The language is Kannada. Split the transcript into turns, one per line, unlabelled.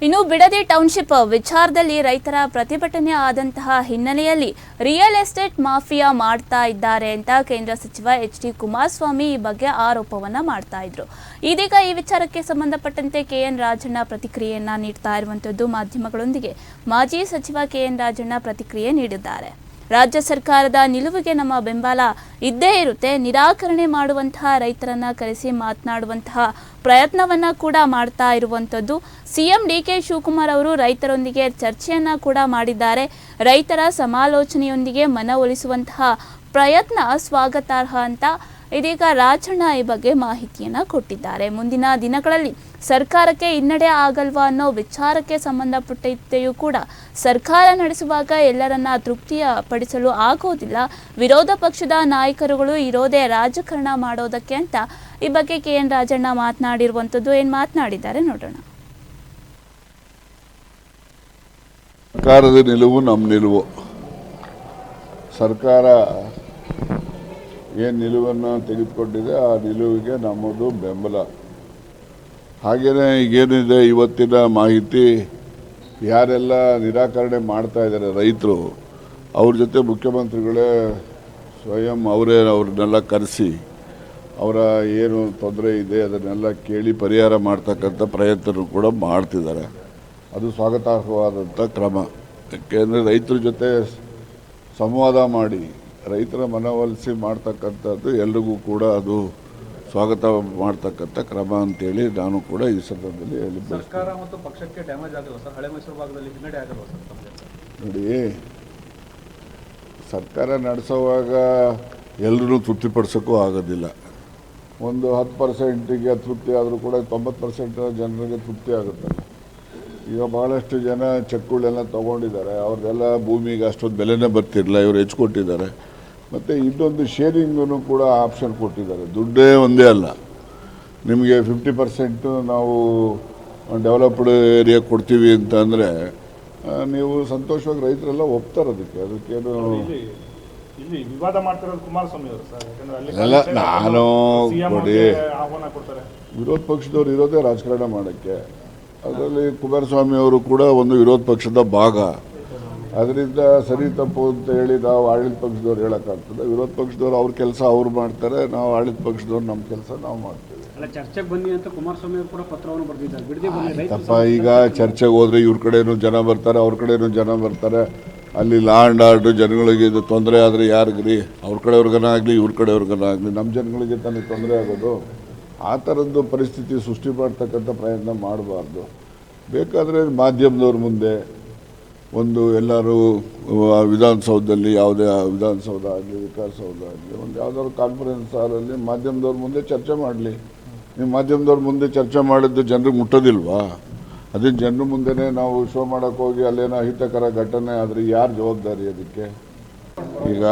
ಇನ್ನು ಬಿಡದಿ ಟೌನ್ಶಿಪ್ ವಿಚಾರದಲ್ಲಿ ರೈತರ ಪ್ರತಿಭಟನೆ ಆದಂತಹ ಹಿನ್ನೆಲೆಯಲ್ಲಿ ರಿಯಲ್ ಎಸ್ಟೇಟ್ ಮಾಫಿಯಾ ಮಾಡ್ತಾ ಇದ್ದಾರೆ ಅಂತ ಕೇಂದ್ರ ಸಚಿವ ಎಚ್.ಡಿ. ಕುಮಾರಸ್ವಾಮಿ ಈ ಬಗ್ಗೆ ಆರೋಪವನ್ನ ಮಾಡ್ತಾ ಇದ್ರು. ಇದೀಗ ಈ ವಿಚಾರಕ್ಕೆ ಸಂಬಂಧಪಟ್ಟಂತೆ ಕೆ.ಎನ್. ರಾಜಣ್ಣ ಪ್ರತಿಕ್ರಿಯೆಯನ್ನ ನೀಡ್ತಾ ಇರುವಂತದ್ದು ಮಾಧ್ಯಮಗಳೊಂದಿಗೆ ಮಾಜಿ ಸಚಿವ ಕೆ.ಎನ್. ರಾಜಣ್ಣ ಪ್ರತಿಕ್ರಿಯೆ ನೀಡಿದ್ದಾರೆ. ರಾಜ್ಯ ಸರ್ಕಾರದ ನಿಲುವಿಗೆ ನಮ್ಮ ಬೆಂಬಲ ಇದ್ದೇ ಇರುತ್ತೆ. ನಿರಾಕರಣೆ ಮಾಡುವಂತಹ ರೈತರನ್ನ ಕರೆಸಿ ಮಾತನಾಡುವಂತಹ ಪ್ರಯತ್ನವನ್ನ ಕೂಡ ಮಾಡ್ತಾ ಇರುವಂತದ್ದು. ಸಿಎಂ ಡಿ.ಕೆ. ಶಿವಕುಮಾರ್ ಅವರು ರೈತರೊಂದಿಗೆ ಚರ್ಚೆಯನ್ನ ಕೂಡ ಮಾಡಿದ್ದಾರೆ. ರೈತರ ಸಮಾಲೋಚನೆಯೊಂದಿಗೆ ಮನವೊಲಿಸುವಂತಹ ಪ್ರಯತ್ನ ಸ್ವಾಗತಾರ್ಹ ಅಂತ ಇದೀಗ ರಾಜಣ್ಣ ಈ ಬಗ್ಗೆ ಮಾಹಿತಿಯನ್ನ ಕೊಟ್ಟಿದ್ದಾರೆ. ಮುಂದಿನ ದಿನಗಳಲ್ಲಿ ಸರ್ಕಾರಕ್ಕೆ ಹಿನ್ನಡೆ ಆಗಲ್ವಾ ಅನ್ನೋ ವಿಚಾರಕ್ಕೆ ಸಂಬಂಧಪಟ್ಟಿದ್ದೆಯೂ ಕೂಡ ಸರ್ಕಾರ ನಡೆಸುವಾಗ ಎಲ್ಲರನ್ನ ತೃಪ್ತಿಪಡಿಸಲು ಆಗೋದಿಲ್ಲ. ವಿರೋಧ ಪಕ್ಷದ ನಾಯಕರುಗಳು ಇರೋದೇ ರಾಜಕಾರಣ ಮಾಡೋದಕ್ಕೆ ಅಂತ ಈ ಬಗ್ಗೆ ಕೆ.ಎನ್. ರಾಜಣ್ಣ ಮಾತನಾಡಿರುವಂಥದ್ದು. ಏನು ಮಾತನಾಡಿದ್ದಾರೆ ನೋಡೋಣ.
ಸರ್ಕಾರದ ನಿಲುವು ನಮ್ಮ ನಿಲುವು. ಸರ್ಕಾರ ಏನು ನಿಲುವನ್ನು ತೆಗೆದುಕೊಂಡಿದೆ ಆ ನಿಲುವಿಗೆ ನಮ್ಮದು ಬೆಂಬಲ. ಹಾಗೆಯೇ ಈಗೇನಿದೆ ಇವತ್ತಿನ ಮಾಹಿತಿ, ಯಾರೆಲ್ಲ ನಿರಾಕರಣೆ ಮಾಡ್ತಾ ಇದ್ದಾರೆ ರೈತರು, ಅವ್ರ ಜೊತೆ ಮುಖ್ಯಮಂತ್ರಿಗಳೇ ಸ್ವಯಂ ಅವ್ರನ್ನೆಲ್ಲ ಕರೆಸಿ ಅವರ ಏನು ತೊಂದರೆ ಇದೆ ಅದನ್ನೆಲ್ಲ ಕೇಳಿ ಪರಿಹಾರ ಮಾಡ್ತಕ್ಕಂಥ ಪ್ರಯತ್ನ ಕೂಡ ಮಾಡ್ತಿದ್ದಾರೆ. ಅದು ಸ್ವಾಗತಾರ್ಹವಾದಂಥ ಕ್ರಮ. ಯಾಕೆಂದರೆ ರೈತರ ಜೊತೆ ಸಂವಾದ ಮಾಡಿ ರೈತರ ಮನವೊಲಿಸಿ ಮಾಡ್ತಕ್ಕಂಥದ್ದು ಎಲ್ರಿಗೂ ಕೂಡ ಅದು ಸ್ವಾಗತ ಮಾಡ್ತಕ್ಕಂಥ ಕ್ರಮ ಅಂತೇಳಿ ನಾನು ಕೂಡ ಈ ಸಂದರ್ಭದಲ್ಲಿ ಹೇಳಿದ್ದೆ.
ಸರ್ಕಾರ ಮತ್ತು ಪಕ್ಷಕ್ಕೆ ಡ್ಯಾಮೇಜ್ ಆಗಲ್ಲ ಸರ್? ಹಳೆ ಮೈಸೂರು ಭಾಗದಲ್ಲಿ ಹಿನ್ನಡೆ ಆಗಲ್ವಾ ಸರ್?
ನೋಡಿ, ಸರ್ಕಾರ ನಡೆಸುವಾಗ ಎಲ್ಲರೂ ತೃಪ್ತಿಪಡಿಸೋಕ್ಕೂ ಆಗೋದಿಲ್ಲ. ಒಂದು 10%ಗೆ ತೃಪ್ತಿ ಆದರೂ ಕೂಡ 90% ಜನರಿಗೆ ತೃಪ್ತಿ ಆಗುತ್ತಲ್ಲ. ಈಗ ಭಾಳಷ್ಟು ಜನ ಚೆಕ್ಗಳೆಲ್ಲ ತೊಗೊಂಡಿದ್ದಾರೆ, ಅವ್ರದ್ದೆಲ್ಲ ಭೂಮಿಗೆ ಅಷ್ಟೊಂದು ಬೆಲೆನೇ ಬರ್ತಿರಲಿಲ್ಲ, ಇವರು ಕೊಟ್ಟಿದ್ದಾರೆ. ಮತ್ತು ಇನ್ನೊಂದು ಶೇರಿಂಗೂ ಕೂಡ ಆಪ್ಷನ್ ಕೊಟ್ಟಿದ್ದಾರೆ. ದುಡ್ಡೇ ಒಂದೇ ಅಲ್ಲ, ನಿಮಗೆ 50% ನಾವು ಡೆವಲಪ್ಡ್ ಏರಿಯಾ ಕೊಡ್ತೀವಿ ಅಂತ ಅಂದರೆ ನೀವು ಸಂತೋಷವಾಗಿ ರೈತರೆಲ್ಲ ಒಪ್ತಾರೆ. ಅದಕ್ಕೇನು
ಇಲ್ಲಿ ವಿವಾದ ಮಾಡ್ತಿರೋದು ಕುಮಾರಸ್ವಾಮಿ ಅವರು ಸರ್.
ಅಲ್ಲ, ನಾನು ನೋಡಿ, ವಿರೋಧ ಪಕ್ಷದವ್ರು ಇರೋದೇ ರಾಜಕಾರಣ ಮಾಡೋಕ್ಕೆ. ಅದರಲ್ಲಿ ಕುಮಾರಸ್ವಾಮಿ ಅವರು ಕೂಡ ಒಂದು ವಿರೋಧ ಪಕ್ಷದ ಭಾಗ. ಅದರಿಂದ ಸರಿ ತಪ್ಪು ಅಂತ ಹೇಳಿ ನಾವು ಆಡಳಿತ ಪಕ್ಷದವ್ರು ಹೇಳೋಕ್ಕಾಗ್ತದೆ? ವಿರೋಧ ಪಕ್ಷದವ್ರು ಅವ್ರ ಕೆಲಸ ಅವ್ರು ಮಾಡ್ತಾರೆ, ನಾವು ಆಡಳಿತ ಪಕ್ಷದವ್ರು ನಮ್ಮ ಕೆಲಸ ನಾವು ಮಾಡ್ತೀವಿ.
ಚರ್ಚೆಗೆ ಬನ್ನಿ ಅಂತ ಕುಮಾರಸ್ವಾಮಿ ಅವರು ಕೂಡ ಪತ್ರವನ್ನು ಬರೆದಿದ್ದಾರೆ.
ತಪ್ಪ, ಈಗ ಚರ್ಚೆಗೆ ಹೋದರೆ ಇವ್ರ ಕಡೆನೂ ಜನ ಬರ್ತಾರೆ, ಅವ್ರ ಕಡೆನೂ ಜನ ಬರ್ತಾರೆ. ಅಲ್ಲಿ ಲಾ ಆ್ಯಂಡ್ ಆರ್ಡ್ರ್ ಜನಗಳಿಗೆ ಇದು ತೊಂದರೆ ಆದರೆ ಯಾರಿಗ್ರಿ? ಅವ್ರ ಕಡೆಯವ್ರಿಗನ ಆಗಲಿ ಇವ್ರ ಕಡೆಯವ್ರಿಗನ ಆಗಲಿ ನಮ್ಮ ಜನಗಳಿಗೆ ತಾನೇ ತೊಂದರೆ ಆಗೋದು. ಆ ಥರದ್ದು ಪರಿಸ್ಥಿತಿ ಸೃಷ್ಟಿ ಮಾಡ್ತಕ್ಕಂಥ ಪ್ರಯತ್ನ ಮಾಡಬಾರ್ದು. ಬೇಕಾದರೆ ಮಾಧ್ಯಮದವ್ರ ಮುಂದೆ ಒಂದು ಎಲ್ಲರೂ ವಿಧಾನಸೌಧದಲ್ಲಿ, ಯಾವುದೇ ವಿಧಾನಸೌಧ ಆಗಲಿ ವಿಕಾಸಸೌಧ ಆಗಲಿ, ಒಂದು ಯಾವುದಾದ್ರು ಕಾನ್ಫರೆನ್ಸ್ ಹಾಲಲ್ಲಿ ಮಾಧ್ಯಮದವ್ರ ಮುಂದೆ ಚರ್ಚೆ ಮಾಡಲಿ. ನೀವು ಮಾಧ್ಯಮದವ್ರ ಮುಂದೆ ಚರ್ಚೆ ಮಾಡಿದ್ದು ಜನರಿಗೆ ಮುಟ್ಟೋದಿಲ್ವಾ? ಅದನ್ನು ಜನರ ಮುಂದೆನೇ ನಾವು ಶೋ ಮಾಡೋಕ್ಕೆ ಹೋಗಿ ಅಲ್ಲೇನೋ ಅಹಿತಕರ ಘಟನೆ ಆದರೆ ಯಾರು ಜವಾಬ್ದಾರಿ ಅದಕ್ಕೆ? ಈಗ